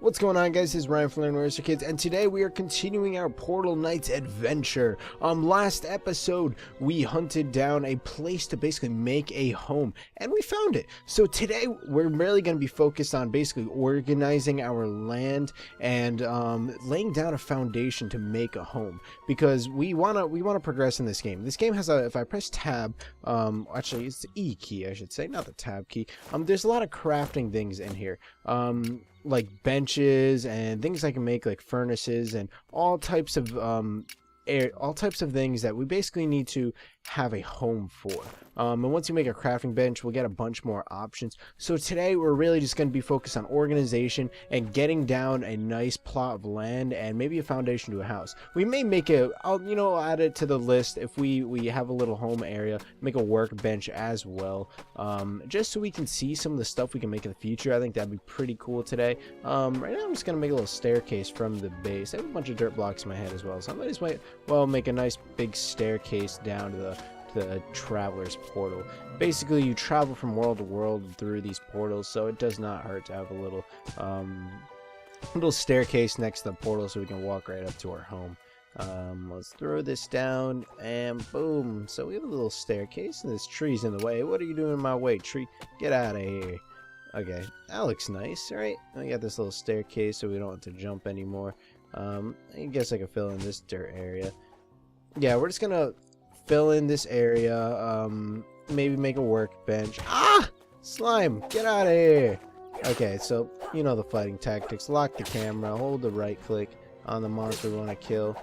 What's going on, guys? This is Ryan from Learning Warriors for Kids, and today we are continuing our Portal Knights adventure. Last episode we hunted down a place to basically make a home, and we found it. So today we're really going to be focused on basically organizing our land and laying down a foundation to make a home, because we wanna progress in this game. This game has a, if I press tab, actually it's the E key I should say, not the tab key. There's a lot of crafting things in here. Like benches and things I can make, like furnaces and all types of things that we basically need to have a home for. And once you make a crafting bench, we'll get a bunch more options. So today we're really just going to be focused on organization and getting down a nice plot of land and maybe a foundation to a house. We may make I'll add it to the list if we have a little home area, make a workbench as well, just so we can see some of the stuff we can make in the future. I think that'd be pretty cool today. Right now I'm just gonna make a little staircase from the base. I have a bunch of dirt blocks in my head as well, so I might as well make a nice big staircase down to the traveler's portal. Basically, you travel from world to world through these portals, so it does not hurt to have a little staircase next to the portal so we can walk right up to our home. Let's throw this down and boom. So we have a little staircase and this tree's in the way. What are you doing in my way, tree? Get out of here. Okay, that looks nice. Alright, I got this little staircase so we don't have to jump anymore. I guess I could fill in this dirt area. Yeah, we're just gonna fill in this area, maybe make a workbench. Ah! Slime! Get out of here! Okay, so you know the fighting tactics. Lock the camera, hold the right click on the monster we want to kill.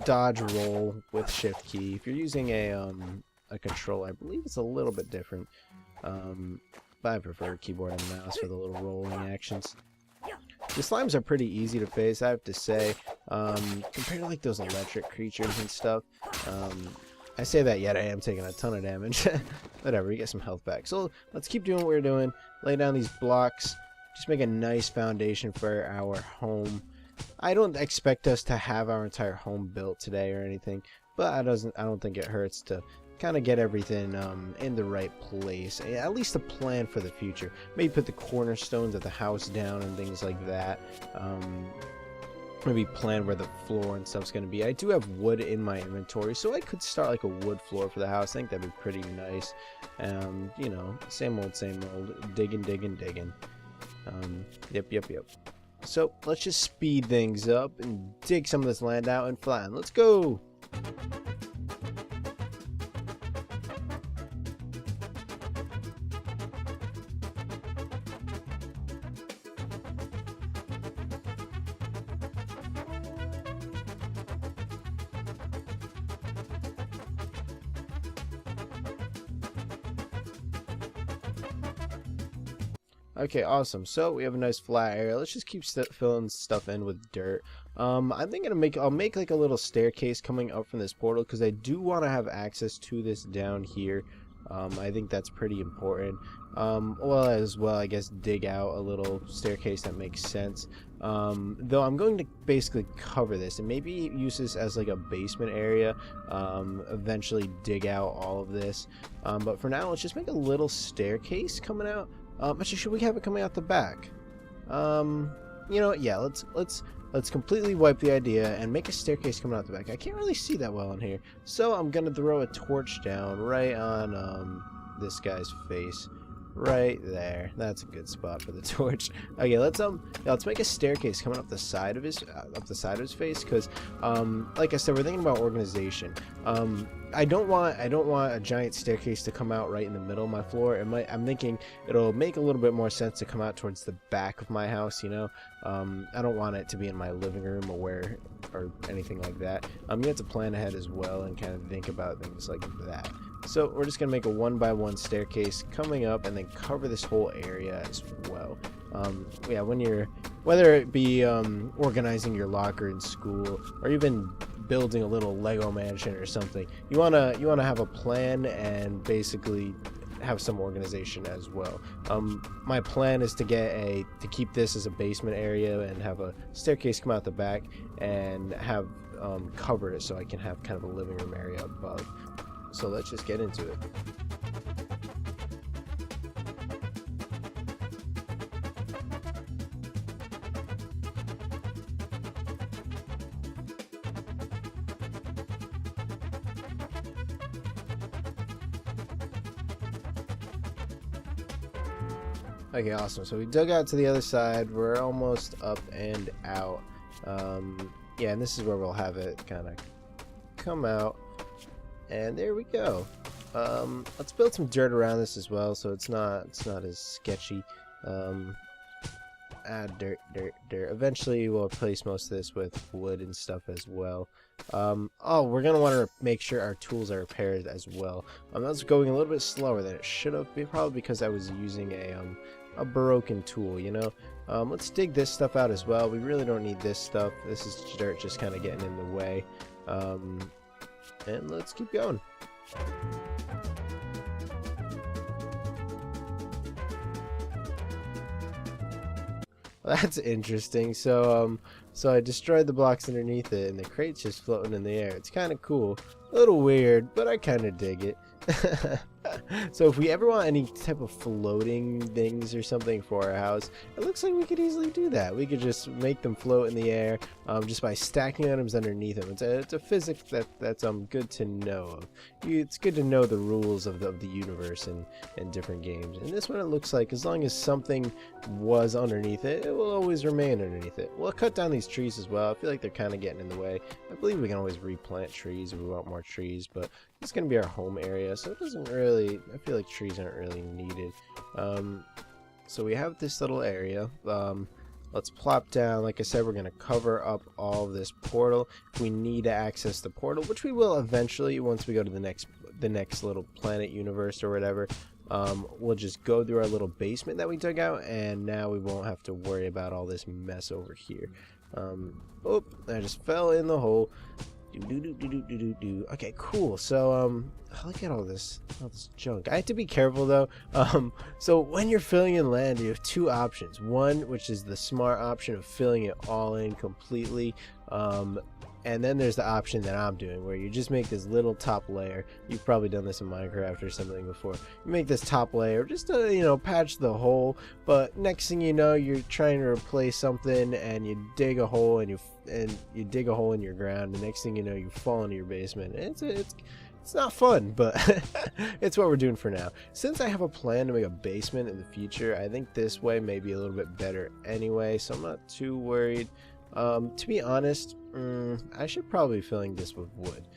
Dodge roll with shift key. If you're using a control, I believe it's a little bit different. But I prefer keyboard and mouse for the little rolling actions. The slimes are pretty easy to face, I have to say, compared to like those electric creatures and stuff. I say that, yet I am taking a ton of damage. Whatever, you get some health back. So let's keep doing what we're doing. Lay down these blocks. Just make a nice foundation for our home. I don't expect us to have our entire home built today or anything, but I don't think it hurts to kind of get everything in the right place, at least a plan for the future. Maybe put the cornerstones of the house down and things like that. Maybe plan where the floor and stuff's going to be. I do have wood in my inventory, so I could start like a wood floor for the house. I think that'd be pretty nice. You know, same old digging. Yep. So let's just speed things up and dig some of this land out and flatten. Let's go. Okay, awesome. So we have a nice flat area. Let's just keep filling stuff in with dirt. I think I'll make like a little staircase coming up from this portal, because I do want to have access to this down here. I think that's pretty important. I guess dig out a little staircase that makes sense. Though I'm going to basically cover this and maybe use this as like a basement area. Eventually dig out all of this. But for now, let's just make a little staircase coming out. Actually, should we have it coming out the back? You know what? Yeah, let's completely wipe the idea and make a staircase coming out the back. I can't really see that well in here, so I'm gonna throw a torch down right on this guy's face. Right there. That's a good spot for the torch. Okay, let's make a staircase coming up the side of his face, because like I said, we're thinking about organization. I don't want a giant staircase to come out right in the middle of my floor. I'm thinking it'll make a little bit more sense to come out towards the back of my house, you know. I don't want it to be in my living room or anything like that. You have to plan ahead as well and kind of think about things like that. So we're just gonna make a 1x1 staircase coming up and then cover this whole area as well. Yeah, whether it be organizing your locker in school or even building a little Lego mansion or something, you wanna have a plan and basically have some organization as well. My plan is to keep this as a basement area and have a staircase come out the back and have covered it so I can have kind of a living room area above. So let's just get into it. Okay, awesome. So we dug out to the other side. We're almost up and out. Yeah, and this is where we'll have it kind of come out. And there we go. Let's build some dirt around this as well, so it's not as sketchy. Add dirt. Eventually, we'll replace most of this with wood and stuff as well. Oh, we're gonna want to make sure our tools are repaired as well. That's going a little bit slower than it should have been, probably because I was using a broken tool, you know. Let's dig this stuff out as well. We really don't need this stuff. This is dirt just kind of getting in the way. And let's keep going. That's interesting. So I destroyed the blocks underneath it, and the crate's just floating in the air. It's kind of cool, a little weird, but I kind of dig it. So if we ever want any type of floating things or something for our house, it looks like we could easily do that. We could just make them float in the air just by stacking items underneath them. It's a physics that's good to know. It's good to know the rules of the universe and different games. And this one, it looks like as long as something was underneath it, it will always remain underneath it. We'll cut down these trees as well. I feel like they're kind of getting in the way. I believe we can always replant trees if we want more trees, but it's going to be our home area, so it doesn't really, I feel like trees aren't really needed. So we have this little area. Let's plop down. Like I said, we're going to cover up all of this portal. If we need to access the portal, which we will eventually once we go to the next little planet universe or whatever, we'll just go through our little basement that we dug out, and now we won't have to worry about all this mess over here. Oh, I just fell in the hole. Okay, cool. So look at all this junk. I have to be careful though. So when you're filling in land, you have two options. One, which is the smart option of filling it all in completely, and then there's the option that I'm doing, where you just make this little top layer. You've probably done this in Minecraft or something before. You make this top layer just to, you know, patch the hole, but next thing you know, you're trying to replace something, and you dig a hole, and you dig a hole in your ground, and next thing you know, you fall into your basement. It's not fun, but it's what we're doing for now. Since I have a plan to make a basement in the future, I think this way may be a little bit better anyway, so I'm not too worried. To be honest, I should probably be filling this with wood,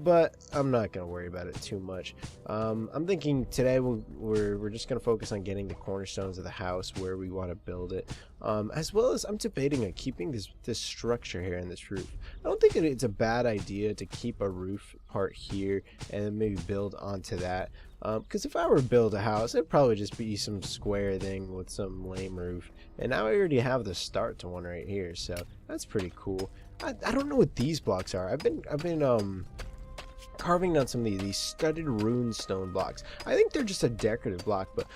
but I'm not gonna worry about it too much. I'm thinking today we're just gonna focus on getting the cornerstones of the house where we want to build it, as well as I'm debating on keeping this structure here in this roof. I don't think it's a bad idea to keep a roof part here and then maybe build onto that. Because if I were to build a house, it'd probably just be some square thing with some lame roof. And now I already have the start to one right here, so that's pretty cool. I don't know what these blocks are. I've been carving down some of these studded rune stone blocks. I think they're just a decorative block, but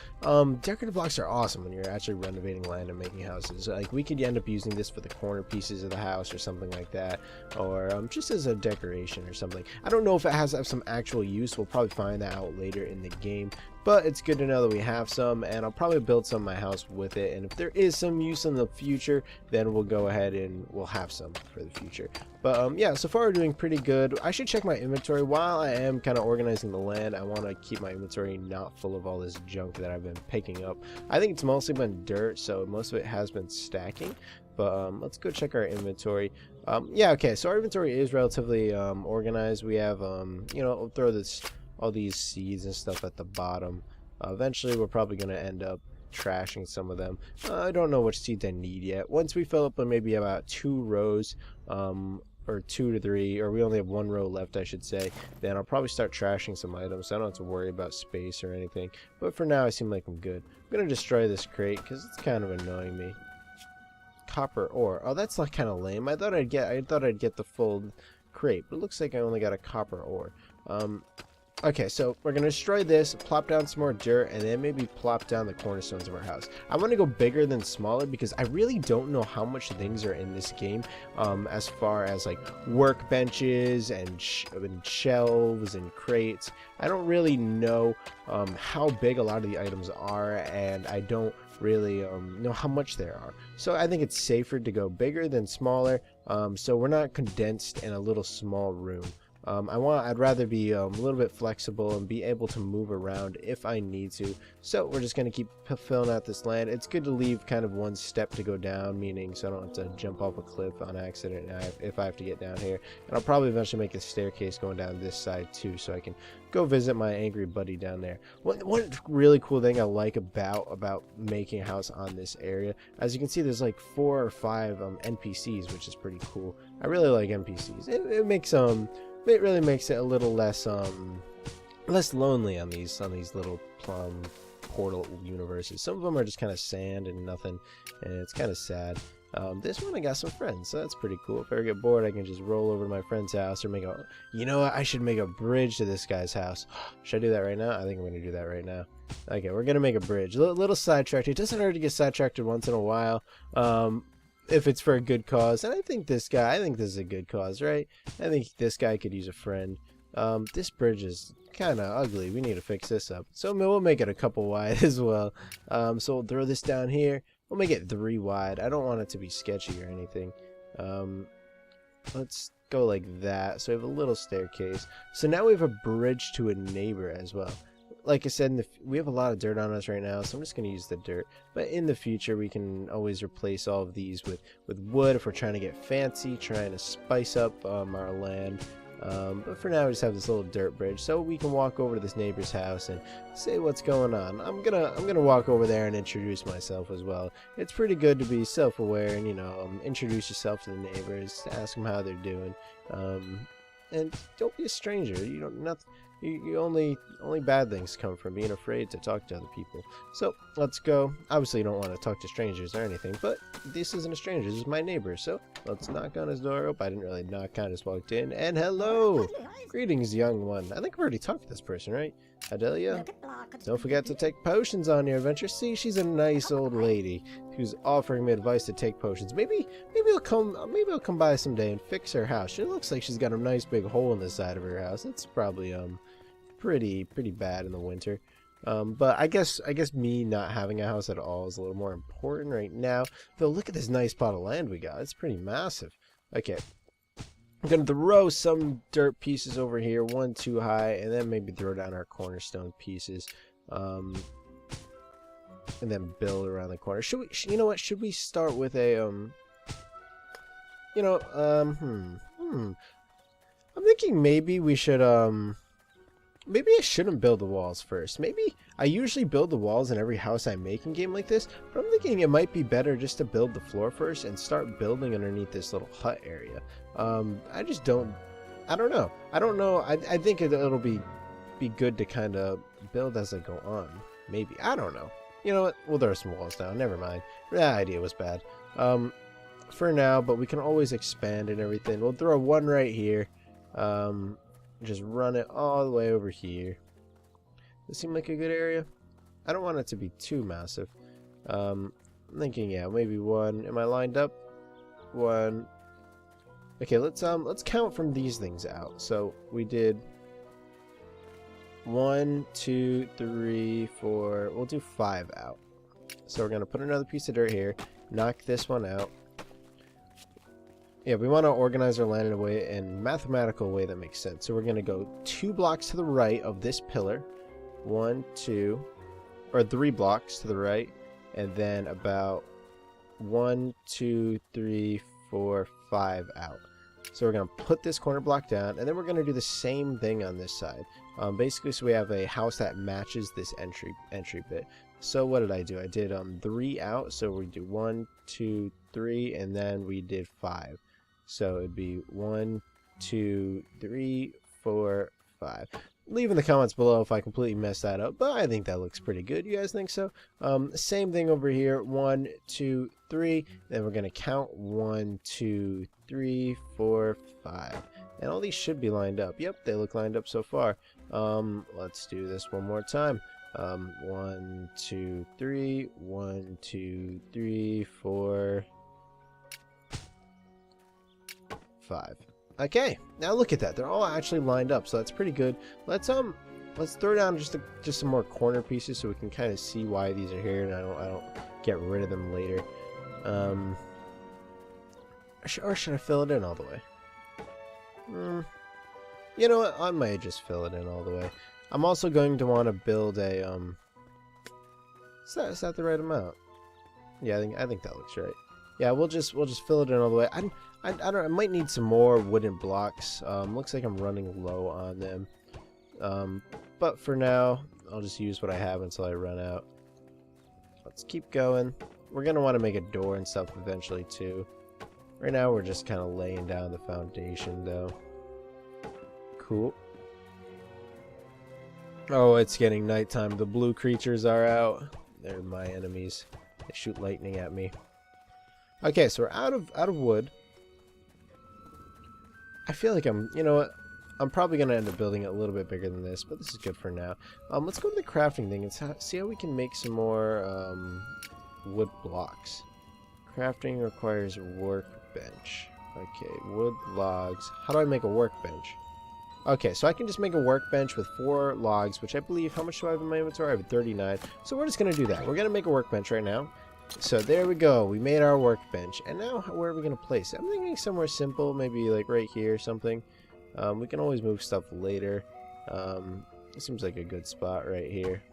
decorative blocks are awesome when you're actually renovating land and making houses. Like, we could end up using this for the corner pieces of the house or something like that, or just as a decoration or something. I don't know if it has some actual use. We'll probably find that out later in the game, but it's good to know that we have some, and I'll probably build some of my house with it, and if there is some use in the future, then we'll go ahead and we'll have some for the future. But yeah, so far we're doing pretty good. I should check my inventory. While I am kind of organizing the land, I want to keep my inventory not full of all this junk that I've been picking up. I think it's mostly been dirt, so most of it has been stacking. But let's go check our inventory. Yeah, okay, so our inventory is relatively organized. We have, you know, we'll throw all these seeds and stuff at the bottom. Eventually, we're probably going to end up trashing some of them. I don't know which seeds I need yet. Once we fill up on maybe about 2 rows, or 2 to 3, or we only have 1 row left, I should say, then I'll probably start trashing some items, so I don't have to worry about space or anything. But for now, I seem like I'm good. I'm going to destroy this crate because it's kind of annoying me. Copper ore. Oh, that's like kind of lame. I thought I'd get the full crate, but it looks like I only got a copper ore. Okay, so we're gonna destroy this, plop down some more dirt, and then maybe plop down the cornerstones of our house. I want to go bigger than smaller because I really don't know how much things are in this game, as far as like workbenches and shelves and crates. I don't really know how big a lot of the items are, and I don't really know how much there are. So I think it's safer to go bigger than smaller, so we're not condensed in a little small room. I'd rather be a little bit flexible and be able to move around if I need to. So we're just going to keep filling out this land. It's good to leave kind of one step to go down, meaning so I don't have to jump off a cliff on accident if I have to get down here. And I'll probably eventually make a staircase going down this side too, so I can go visit my angry buddy down there. One really cool thing I like about making a house on this area, as you can see, there's like 4 or 5 NPCs, which is pretty cool. I really like NPCs. It makes it really makes it a little less less lonely on these little portal universes. Some of them are just kind of sand and nothing, and it's kind of sad. This one I got some friends, so that's pretty cool. If I ever get bored, I can just roll over to my friend's house or make a... You know what? I should make a bridge to this guy's house. Should I do that right now? I think I'm going to do that right now. Okay, we're going to make a bridge. A little sidetracked. It doesn't hurt to get sidetracked once in a while. If it's for a good cause. And I think this is a good cause, right? I think this guy could use a friend. This bridge is kind of ugly. We need to fix this up. So we'll make it a couple wide as well. So we'll throw this down here. We'll make it 3 wide. I don't want it to be sketchy or anything. Let's go like that. So we have a little staircase. So now we have a bridge to a neighbor as well. Like I said, we have a lot of dirt on us right now, so I'm just going to use the dirt. But in the future, we can always replace all of these with wood if we're trying to get fancy, trying to spice up our land. But for now, we just have this little dirt bridge, so we can walk over to this neighbor's house and say what's going on. I'm gonna walk over there and introduce myself as well. It's pretty good to be self-aware and introduce yourself to the neighbors, ask them how they're doing, and don't be a stranger. You only bad things come from being afraid to talk to other people. So let's go. Obviously, you don't want to talk to strangers or anything, but this isn't a stranger. This is my neighbor. So let's knock on his door. I didn't really knock. I just walked in. And hello, greetings, young one. I think I've already talked to this person, right? Adelia. Don't forget to take potions on your adventure. See, she's a nice old lady who's offering me advice to take potions. Maybe I'll come by someday and fix her house. She looks like she's got a nice big hole in the side of her house. It's probably pretty bad in the winter. But I guess me not having a house at all is a little more important right now. Though look at this nice plot of land we got. It's pretty massive. Okay. I'm going to throw some dirt pieces over here, 1 too high, and then maybe throw down our cornerstone pieces. And then build around the corner. Should we, you know what? Should we start with a, I'm thinking maybe we should, maybe I shouldn't build the walls first. Maybe I usually build the walls in every house I make in game like this, but I'm thinking it might be better just to build the floor first and start building underneath this little hut area. I don't know. I think it'll be good to kind of build as I go on. Maybe. I don't know. You know what? We'll throw some walls down. Never mind. That idea was bad. For now, but we can always expand and everything. We'll throw one right here. Just run it all the way over here. Does it seem like a good area? I don't want it to be too massive. I'm thinking, yeah, maybe 1. Am I lined up? 1. Okay, let's count from these things out. So we did 1, 2, 3, 4. We'll do 5 out. So we're gonna put another piece of dirt here. Knock this one out. Yeah, we want to organize our land in a mathematical way that makes sense. So we're going to go 2 blocks to the right of this pillar. 1, 2, or 3 blocks to the right. And then about 1, 2, 3, 4, 5 out. So we're going to put this corner block down. And then we're going to do the same thing on this side. Basically, so we have a house that matches this entry bit. So what did I do? I did 3 out. So we do 1, 2, 3, and then we did 5. So it'd be 1, 2, 3, 4, 5. Leave in the comments below if I completely messed that up, but I think that looks pretty good. You guys think so? Same thing over here. 1, 2, 3. Then we're gonna count 1, 2, 3, 4, 5. And all these should be lined up. Yep, they look lined up so far. Let's do this one more time. 1, 2, 3. 1, 2, 3, 4. 5. Okay, now look at that. They're all actually lined up, so that's pretty good. Let's throw down just some more corner pieces so we can kind of see why these are here, and I don't get rid of them later. Or should I fill it in all the way? You know what? I might just fill it in all the way. I'm also going to want to build a is that the right amount? Yeah, I think that looks right. Yeah, we'll just fill it in all the way. I don't. I might need some more wooden blocks. Looks like I'm running low on them. But for now, I'll just use what I have until I run out. Let's keep going. We're gonna want to make a door and stuff eventually too. Right now, we're just kind of laying down the foundation, though. Cool. Oh, it's getting nighttime. The blue creatures are out. They're my enemies. They shoot lightning at me. Okay, so we're out of wood. I feel like you know what? I'm probably gonna end up building it a little bit bigger than this, but this is good for now. Let's go to the crafting thing and see how we can make some more wood blocks. Crafting requires workbench. Okay, wood logs. How do I make a workbench? Okay, so I can just make a workbench with 4 logs, which I believe, how much do I have in my inventory? I have 39. So we're just going to do that. We're going to make a workbench right now. So there we go. We made our workbench. And now, where are we going to place it? I'm thinking somewhere simple, maybe like right here or something. We can always move stuff later. It seems like a good spot right here.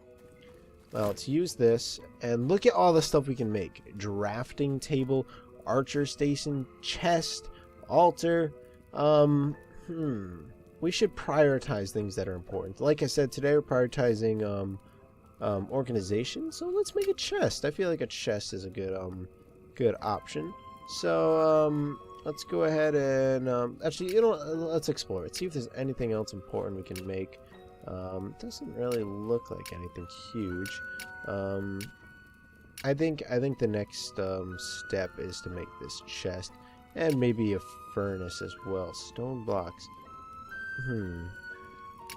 Now let's use this, and look at all the stuff we can make. Drafting table, archer station, chest, altar. We should prioritize things that are important. Like I said, today we're prioritizing organization. So let's make a chest. I feel like a chest is a good option. So let's go ahead and actually, you know, let's explore it. See if there's anything else important we can make. Doesn't really look like anything huge. I think the next step is to make this chest and maybe a furnace as well. Stone blocks.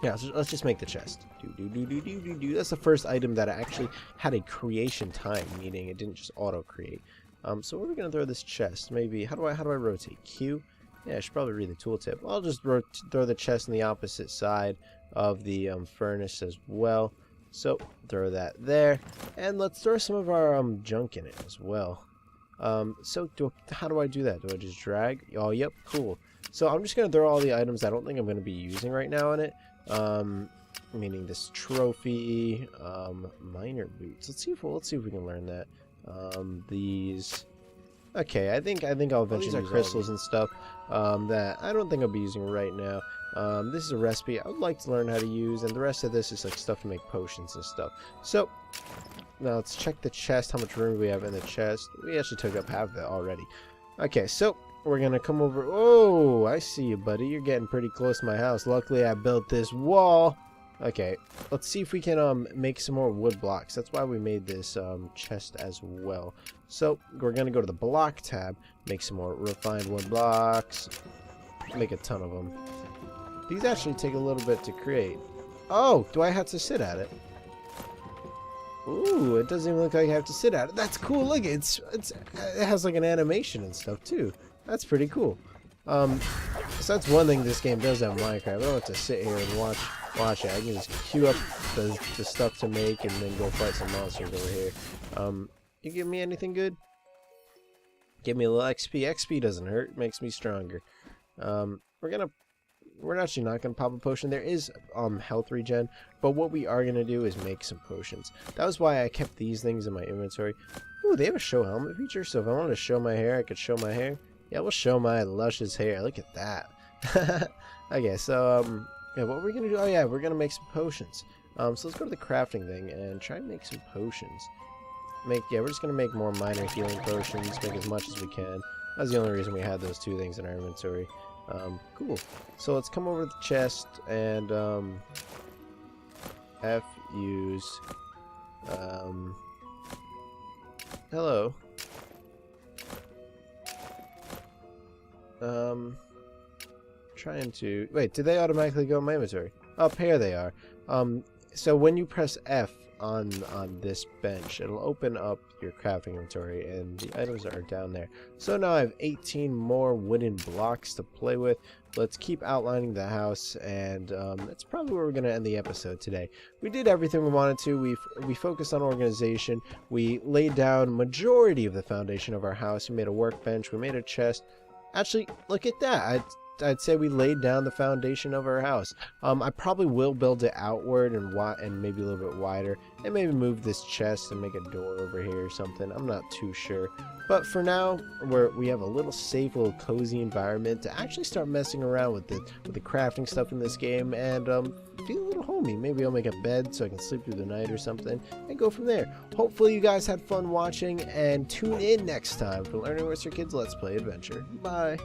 Yeah, so let's just make the chest. That's the first item that actually had a creation time, meaning it didn't just auto create. So where are we gonna throw this chest? Maybe how do I rotate? Q? Yeah, I should probably read the tooltip. I'll just throw the chest on the opposite side of the furnace as well. So throw that there, and let's throw some of our junk in it as well. So how do I do that? Do I just drag? Oh, yep, cool. So I'm just gonna throw all the items I don't think I'm gonna be using right now in it. Meaning this trophy, miner boots. Let's see if we can learn that. These. Okay, I think I'll eventually use crystals and stuff that I don't think I'll be using right now. This is a recipe I would like to learn how to use, and the rest of this is like stuff to make potions and stuff. So now let's check the chest. How much room we have in the chest? We actually took up half of it already. Okay, so we're gonna come over. Oh, I see you, buddy. You're getting pretty close to my house. Luckily, I built this wall. Okay, let's see if we can make some more wood blocks. That's why we made this chest as well. So we're gonna go to the block tab, make some more refined wood blocks, make a ton of them. These actually take a little bit to create. Oh, do I have to sit at it? Ooh, it doesn't even look like I have to sit at it. That's cool. Look, it has like an animation and stuff too. That's pretty cool. So that's one thing this game does have Minecraft. I don't have to sit here and watch it. I can just queue up the stuff to make and then go fight some monsters over here. You give me anything good? Give me a little XP. XP doesn't hurt. It makes me stronger. We're actually not gonna pop a potion. There is health regen, but what we are gonna do is make some potions. That was why I kept these things in my inventory. Ooh, they have a show helmet feature, so if I wanted to show my hair, I could show my hair. Yeah, we'll show my luscious hair. Look at that. Okay, so yeah, what we're gonna do? Oh yeah, we're gonna make some potions. So let's go to the crafting thing and try and make some potions. Yeah, we're just gonna make more minor healing potions. Make as much as we can. That's the only reason we had those 2 things in our inventory. Cool. So let's come over to the chest and use hello. Trying to wait, did they automatically go in my inventory? Up here they are. So when you press F on this bench, it'll open up your crafting inventory and the items are down there. So now I have 18 more wooden blocks to play with. Let's keep outlining the house, and that's probably where we're going to end the episode today. We did everything we wanted to. We focused on organization. We laid down majority of the foundation of our house. We made a workbench. We made a chest. Actually, look at that. I'd say we laid down the foundation of our house. I probably will build it outward and maybe a little bit wider, and maybe move this chest and make a door over here or something. I'm not too sure. But for now, we have a little safe, little cozy environment to actually start messing around with the crafting stuff in this game, and feel a little homey. Maybe I'll make a bed so I can sleep through the night or something, and go from there. Hopefully you guys had fun watching, and tune in next time for Learning Western Kids Let's Play Adventure. Bye!